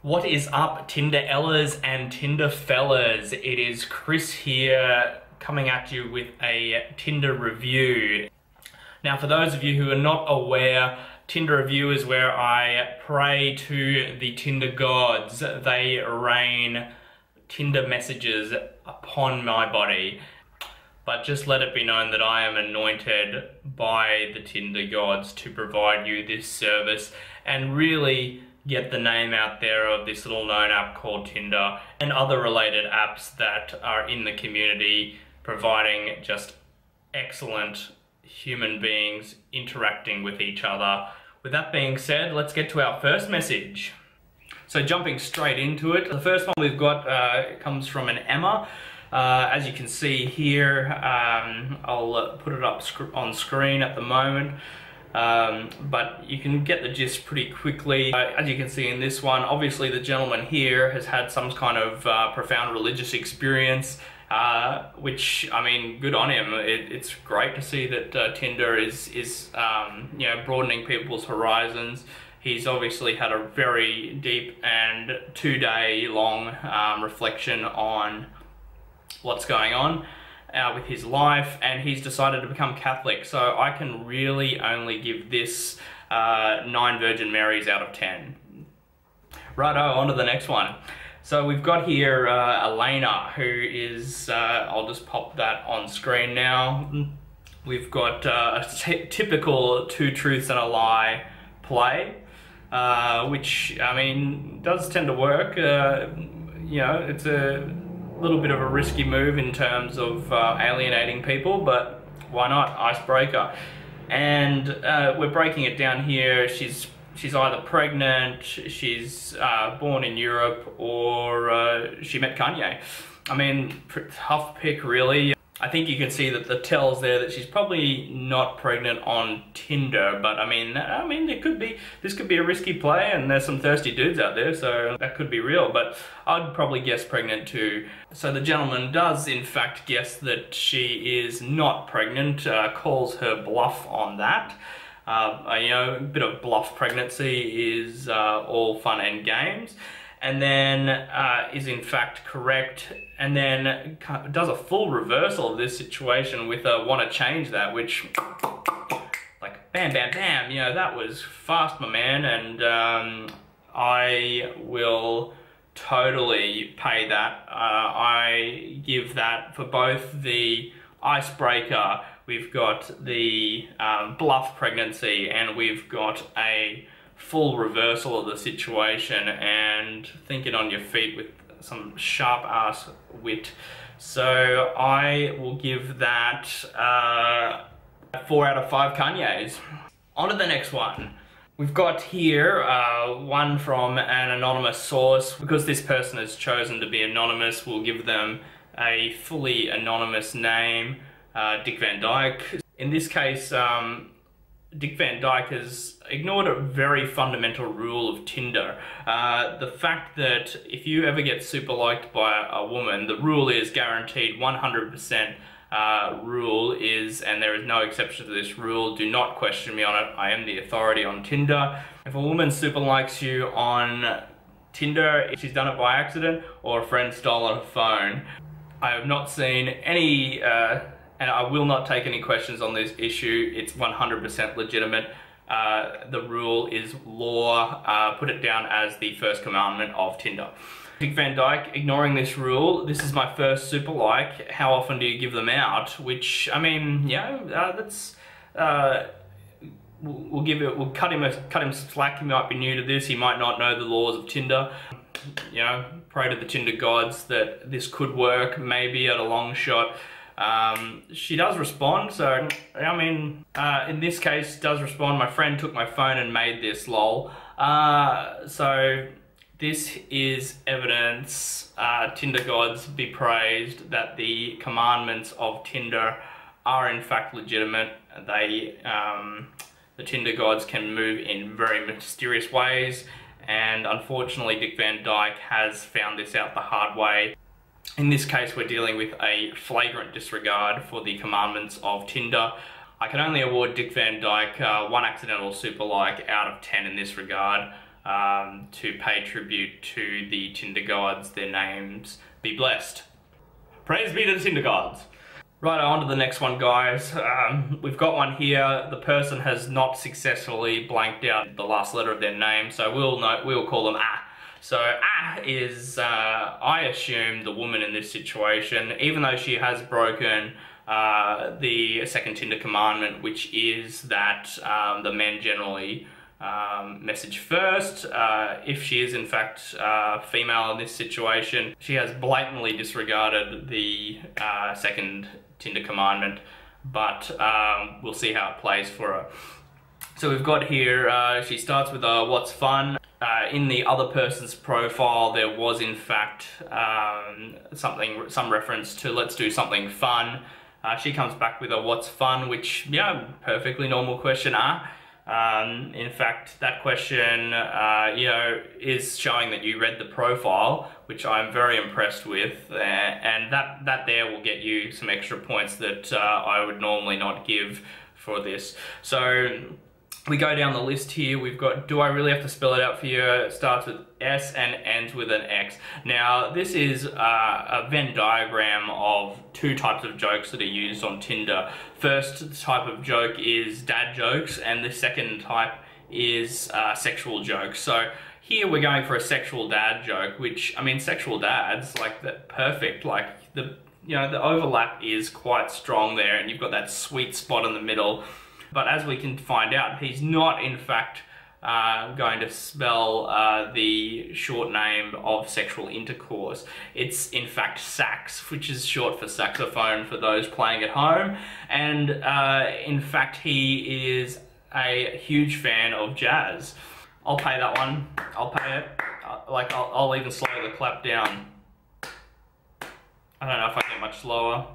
What is up, Tinder Ellas and Tinder fellas? It is Chris here coming at you with a Tinder review. Now, for those of you who are not aware, Tinder review is where I pray to the Tinder gods. They rain Tinder messages upon my body. But just let it be known that I am anointed by the Tinder gods to provide you this service and really get the name out there of this little known app called Tinder and other related apps that are in the community, providing just excellent human beings interacting with each other. With that being said, let's get to our first message. So jumping straight into it, the first one we've got comes from an Emma. As you can see here, I'll put it up on screen at the moment. But you can get the gist pretty quickly. As you can see in this one, obviously the gentleman here has had some kind of profound religious experience, which, I mean, good on him. It's great to see that Tinder is you know, broadening people's horizons. He's obviously had a very deep and 2-day long reflection on what's going on with his life, and he's decided to become Catholic. So I can really only give this 9 Virgin Marys out of 10. Righto, on to the next one. So we've got here Elena, who is, I'll just pop that on screen now. We've got a typical 2 truths and a lie play, which, I mean, does tend to work. You know, it's a little bit of a risky move in terms of alienating people, but why not? Icebreaker. And we're breaking it down here. She's either pregnant, she's born in Europe, or she met Kanye. I mean, tough pick really. I think you can see that the tells there that she's probably not pregnant on Tinder, but I mean, this could be a risky play, and there's some thirsty dudes out there, so that could be real, but I'd probably guess pregnant too. So the gentleman does in fact guess that she is not pregnant, calls her bluff on that. You know, a bit of bluff pregnancy is all fun and games, and then is in fact correct, and then does a full reversal of this situation with a want to change that, which, like, bam, bam, bam, you know, that was fast, my man, and I will totally pay that. I give that for both the icebreaker, we've got the bluff pregnancy, and we've got a full reversal of the situation and thinking on your feet with some sharp ass wit. So I will give that 4 out of 5 Kanyes. On to the next one. We've got here one from an anonymous source. Because this person has chosen to be anonymous, we'll give them a fully anonymous name, Dick Van Dyke. In this case, Dick Van Dyke has ignored a very fundamental rule of Tinder. The fact that if you ever get super liked by a woman, the rule is guaranteed 100%. Rule is, and there is no exception to this rule, do not question me on it, I am the authority on Tinder. If a woman super likes you on Tinder, she's done it by accident or a friend stole her phone. I have not seen any and I will not take any questions on this issue. It's 100% legitimate. The rule is law. Put it down as the first commandment of Tinder. Dick Van Dyke, ignoring this rule, this is my first super like, how often do you give them out? Which, I mean, you know, that's, we'll cut him slack. He might be new to this, he might not know the laws of Tinder. You know, pray to the Tinder gods that this could work, maybe at a long shot. She does respond, so, I mean, in this case, does respond, my friend took my phone and made this, lol. So, this is evidence, Tinder gods be praised, that the commandments of Tinder are in fact legitimate. They, the Tinder gods can move in very mysterious ways, and unfortunately Dick Van Dyke has found this out the hard way. In this case, we're dealing with a flagrant disregard for the commandments of Tinder. I can only award Dick Van Dyke 1 accidental super like out of 10 in this regard. to pay tribute to the Tinder gods. Their names be blessed. Praise be to the Tinder gods. Right, on to the next one, guys. We've got one here. The person has not successfully blanked out the last letter of their name, so we'll call them Ah. So Ah is, I assume, the woman in this situation, even though she has broken the second Tinder commandment, which is that the men generally message first. If she is in fact female in this situation, she has blatantly disregarded the second Tinder commandment, but we'll see how it plays for her. So we've got here, she starts with what's fun. In the other person's profile, there was in fact some reference to let's do something fun. She comes back with a what's fun, which, yeah, perfectly normal question. In fact, that question, is showing that you read the profile, which I'm very impressed with, and that there will get you some extra points that I would normally not give for this. So we go down the list here. We've got, do I really have to spell it out for you? It starts with S and ends with an X. Now, this is a Venn diagram of two types of jokes that are used on Tinder. First type of joke is dad jokes, and the second type is sexual jokes. So here we're going for a sexual dad joke, which, I mean, sexual dads, like, they're perfect. Like, the overlap is quite strong there, and you've got that sweet spot in the middle. But as we can find out, he's not in fact going to spell the short name of sexual intercourse. It's in fact sax, which is short for saxophone for those playing at home. And in fact, he is a huge fan of jazz. I'll pay that one. I'll pay it. I'll even slow the clap down. I don't know if I get much slower,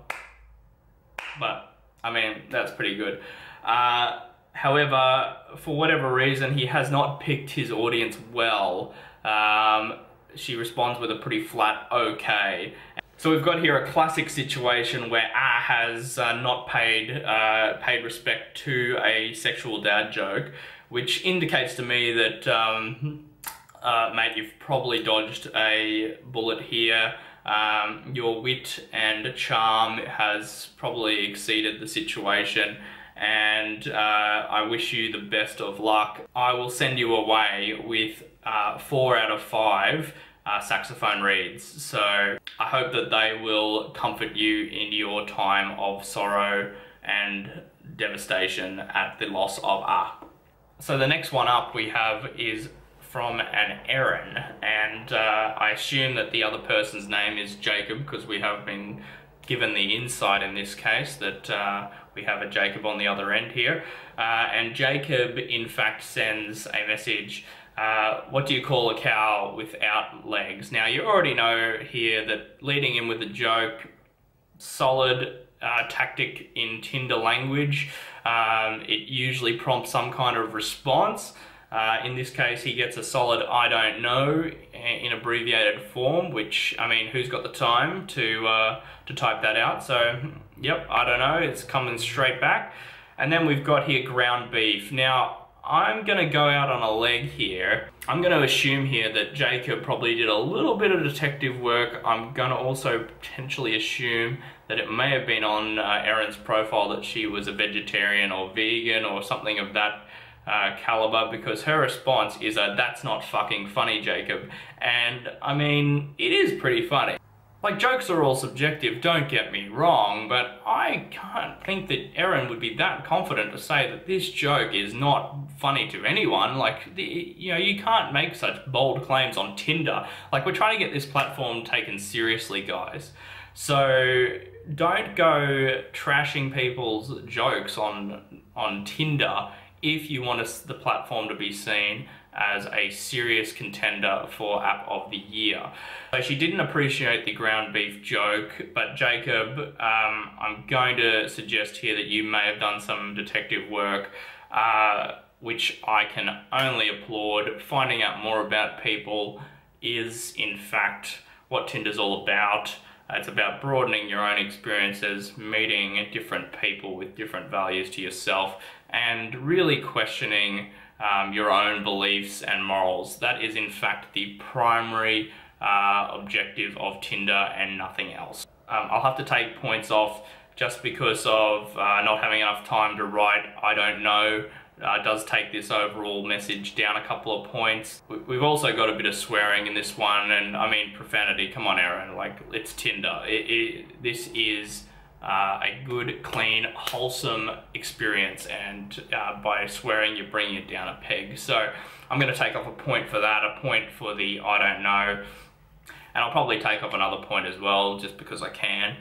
but I mean, that's pretty good. However, for whatever reason, he has not picked his audience well. She responds with a pretty flat okay. So we've got here a classic situation where Ah has not paid respect to a sexual dad joke, which indicates to me that, mate, you've probably dodged a bullet here. Your wit and charm has probably exceeded the situation, and I wish you the best of luck. I will send you away with 4 out of 5 saxophone reeds, so I hope that they will comfort you in your time of sorrow and devastation at the loss of Ah. So the next one up we have is from an Erin, and I assume that the other person's name is Jacob, because we have been given the insight in this case that we have a Jacob on the other end here. And Jacob in fact sends a message, what do you call a cow without legs? Now you already know here that leading in with a joke, solid tactic in Tinder language. It usually prompts some kind of response. In this case, he gets a solid I don't know in abbreviated form, which, I mean, who's got the time to type that out? So, yep, I don't know, it's coming straight back. And then we've got here ground beef. Now, I'm going to go out on a leg here. I'm going to assume here that Jacob probably did a little bit of detective work. I'm going to also potentially assume that it may have been on Erin's profile that she was a vegetarian or vegan or something of that caliber, because her response is a "that's not fucking funny, Jacob." And I mean, it is pretty funny. Like, jokes are all subjective, don't get me wrong, but I can't think that Erin would be that confident to say that this joke is not funny to anyone. Like, you can't make such bold claims on Tinder. Like, we're trying to get this platform taken seriously, guys. So don't go trashing people's jokes on Tinder if you want the platform to be seen as a serious contender for App of the Year. So she didn't appreciate the ground beef joke, but Jacob, I'm going to suggest here that you may have done some detective work, which I can only applaud. Finding out more about people is, in fact, what Tinder's all about. It's about broadening your own experiences, meeting different people with different values to yourself, and really questioning your own beliefs and morals. That is in fact the primary objective of Tinder and nothing else. I'll have to take points off just because of not having enough time to write "I don't know." Does take this overall message down a couple of points. We've also got a bit of swearing in this one, and I mean profanity. Come on, Aaron, like, it's Tinder. This is a good, clean, wholesome experience, and by swearing you're bringing it down a peg. So I'm going to take off a point for that, a point for the "I don't know," and I'll probably take off another point as well just because I can.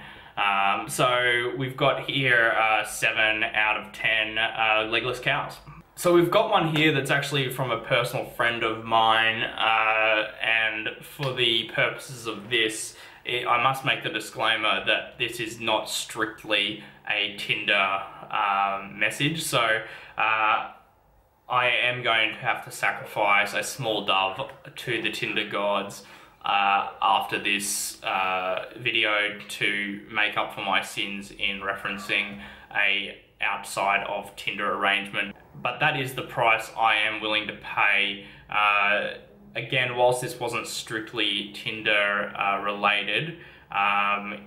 So we've got here 7 out of 10 legless cows. So we've got one here that's actually from a personal friend of mine, and for the purposes of this, I must make the disclaimer that this is not strictly a Tinder message. So I am going to have to sacrifice a small dove to the Tinder gods after this video to make up for my sins in referencing a outside of Tinder arrangement. But that is the price I am willing to pay. Again, whilst this wasn't strictly Tinder related,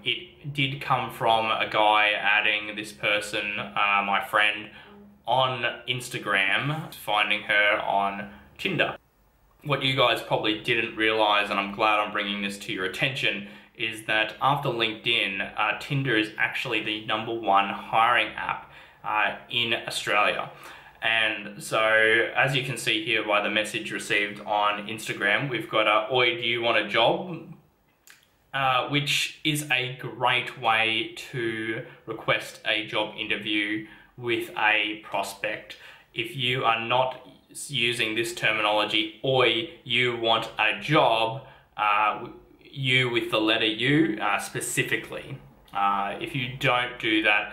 it did come from a guy adding this person, my friend, on Instagram, finding her on Tinder. What you guys probably didn't realize, and I'm glad I'm bringing this to your attention, is that after LinkedIn, Tinder is actually the #1 hiring app in Australia. And so, as you can see here by the message received on Instagram, we've got a "Oi, do you want a job?" Which is a great way to request a job interview with a prospect. If you are not using this terminology, "Oi, you want a job," you with the letter U specifically. If you don't do that,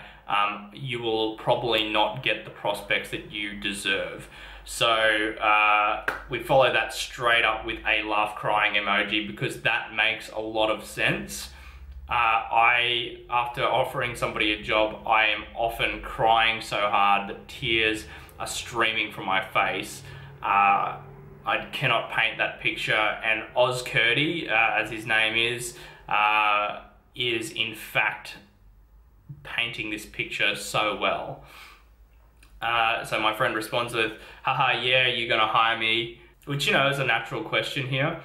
you will probably not get the prospects that you deserve. So we follow that straight up with a laugh crying emoji because that makes a lot of sense. After offering somebody a job, I am often crying so hard that tears are streaming from my face. I cannot paint that picture, and Oz Curdy, as his name is in fact painting this picture so well. So my friend responds with, "Haha, yeah, you're gonna hire me," which, you know, is a natural question here.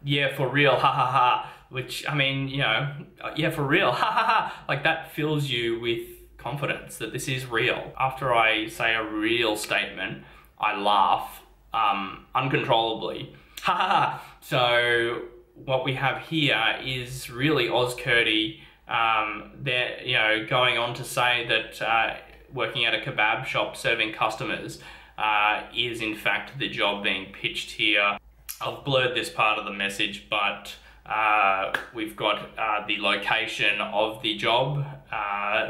"Yeah, for real, ha ha ha," which, I mean, you know, yeah, for real, ha ha ha, like that fills you with confidence that this is real. After I say a real statement, I laugh uncontrollably, ha ha ha. So what we have here is really Oz Curdy, you know, going on to say that working at a kebab shop serving customers is in fact the job being pitched here. I've blurred this part of the message, but we've got the location of the job,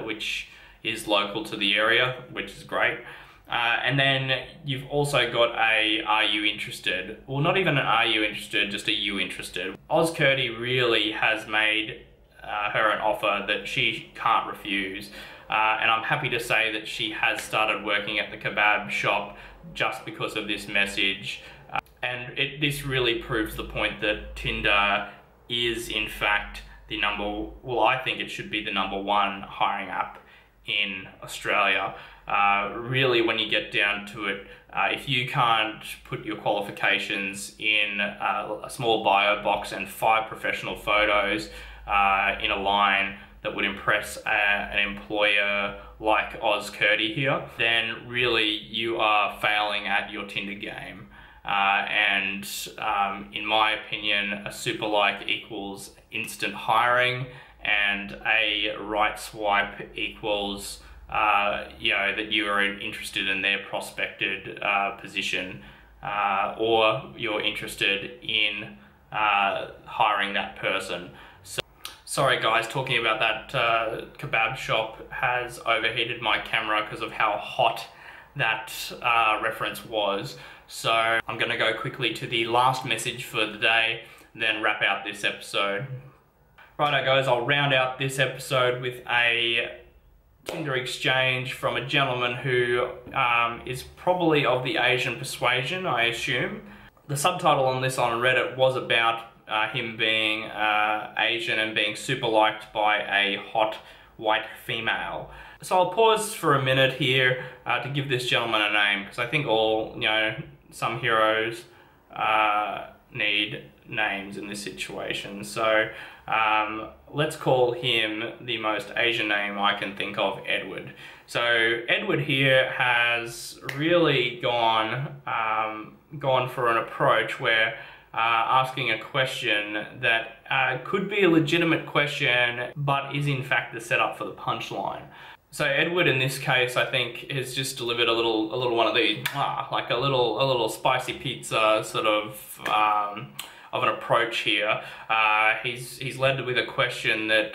which is local to the area, which is great. And then you've also got a "Are you interested?" Well, not even an "Are you interested?", just a "You interested?" Oz Curdy really has made her an offer that she can't refuse. And I'm happy to say that she has started working at the kebab shop just because of this message. And this really proves the point that Tinder is in fact the I think it should be the #1 hiring app in Australia. Really, when you get down to it, if you can't put your qualifications in a small bio box and 5 professional photos in a line that would impress an employer like Oz Curdy here, then really you are failing at your Tinder game. And in my opinion, a super like equals instant hiring, and a right swipe equals you know, that you are interested in their prospected position, or you're interested in hiring that person. So, sorry guys, talking about that kebab shop has overheated my camera because of how hot that reference was. So I'm going to go quickly to the last message for the day, then wrap out this episode. Righto guys, I'll round out this episode with a Tinder exchange from a gentleman who is probably of the Asian persuasion, I assume. The subtitle on this on Reddit was about him being Asian and being super liked by a hot white female. So I'll pause for a minute here to give this gentleman a name, because I think all, some heroes need names in this situation. So let's call him the most Asian name I can think of, Edward. So Edward here has really gone for an approach where asking a question that could be a legitimate question, but is in fact the setup for the punchline. So Edward, in this case, I think has just delivered a little one of these, like a little spicy pizza sort of an approach here. He's led with a question that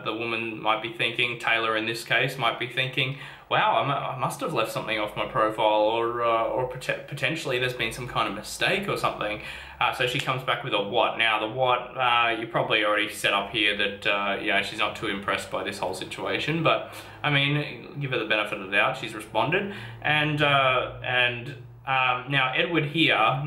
the woman might be thinking, Taylor in this case, might be thinking, wow, I must have left something off my profile, or potentially there's been some kind of mistake or something. So she comes back with a what. Now the what, you probably already set up here that she's not too impressed by this whole situation, but I mean, give her the benefit of the doubt, she's responded. And now Edward here,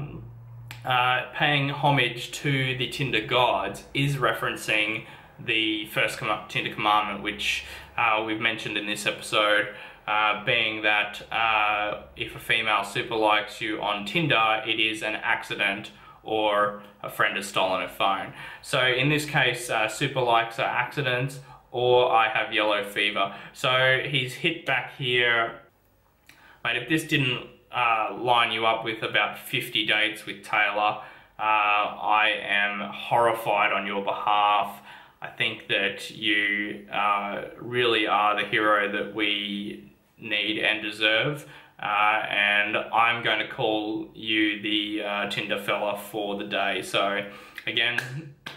paying homage to the Tinder gods, is referencing the first Tinder commandment, which we've mentioned in this episode, being that if a female super likes you on Tinder, it is an accident or a friend has stolen her phone. So in this case, super likes are accidents, or I have yellow fever. So he's hit back here. Mate, if this didn't line you up with about 50 dates with Taylor, I am horrified on your behalf. I think that you really are the hero that we need and deserve, and I'm going to call you the Tinder fella for the day. So again,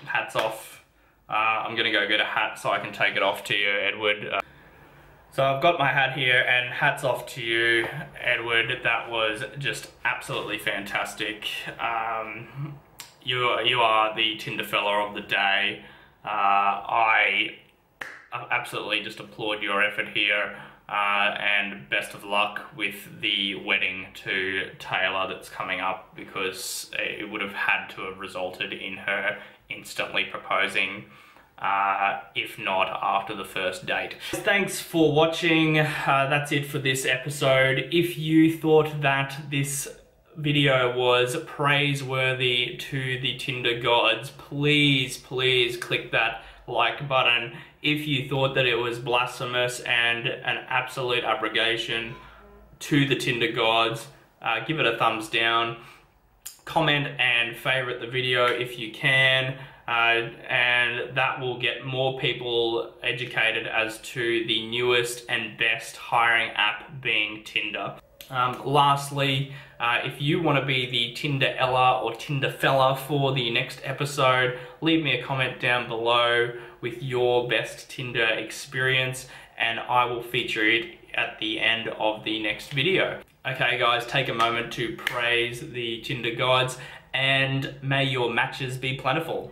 hats off. I'm going to go get a hat so I can take it off to you, Edward. So I've got my hat here, and hats off to you, Edward. That was just absolutely fantastic. You are the Tinder fella of the day. I absolutely just applaud your effort here, and best of luck with the wedding to Taylor that's coming up, because it would have had to have resulted in her instantly proposing, if not after the first date. Thanks for watching. That's it for this episode. If you thought that this video was praiseworthy to the Tinder gods, please click that like button. If you thought that it was blasphemous and an absolute abrogation to the Tinder gods, give it a thumbs down. Comment and favorite the video if you can, and that will get more people educated as to the newest and best hiring app, being Tinder. Lastly, if you want to be the Tinder Ella or Tinder fella for the next episode, leave me a comment down below with your best Tinder experience, and I will feature it at the end of the next video. Okay guys, take a moment to praise the Tinder gods, and may your matches be plentiful.